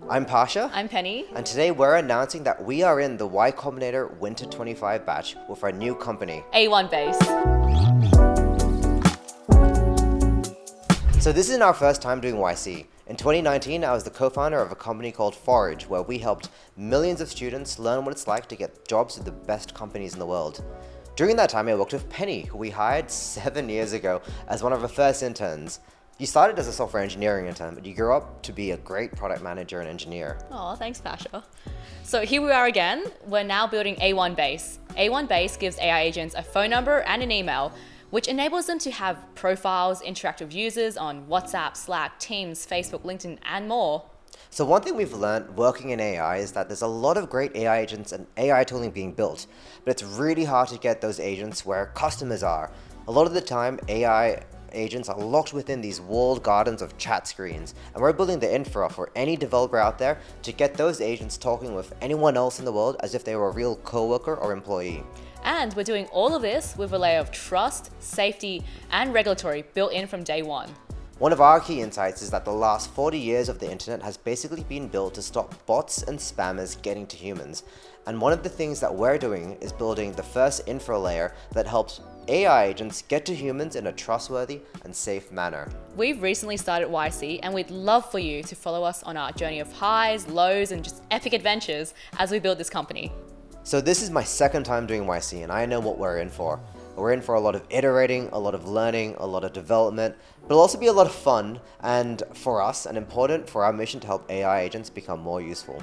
I'm Pasha. I'm Penny. And today we're announcing that we are in the Y-Combinator Winter 25 batch with our new company, A1 Base. So this isn't our first time doing YC. In 2019, I was the co-founder of a company called Forage, where we helped millions of students learn what it's like to get jobs with the best companies in the world. During that time, I worked with Pennie, who we hired 7 years ago as one of our first interns. You started as a software engineering intern, but you grew up to be a great product manager and engineer. Oh, thanks, Pasha. So here we are again. We're now building A1 Base. A1 Base gives AI agents a phone number and an email, which enables them to have profiles, interact with users on WhatsApp, Slack, Teams, Facebook, LinkedIn, and more. So one thing we've learned working in AI is that there's a lot of great AI agents and AI tooling being built, but it's really hard to get those agents where customers are. A lot of the time, AI agents are locked within these walled gardens of chat screens, and we're building the infra for any developer out there to get those agents talking with anyone else in the world as if they were a real coworker or employee. And we're doing all of this with a layer of trust, safety, and regulatory built in from day one. One of our key insights is that the last 40 years of the internet has basically been built to stop bots and spammers getting to humans. And one of the things that we're doing is building the first infra layer that helps AI agents get to humans in a trustworthy and safe manner. We've recently started YC, and we'd love for you to follow us on our journey of highs, lows, and just epic adventures as we build this company. So this is my second time doing YC, and I know what we're in for. We're in for a lot of iterating, a lot of learning, a lot of development, but it'll also be a lot of fun, and for us, and important for our mission to help AI agents become more useful.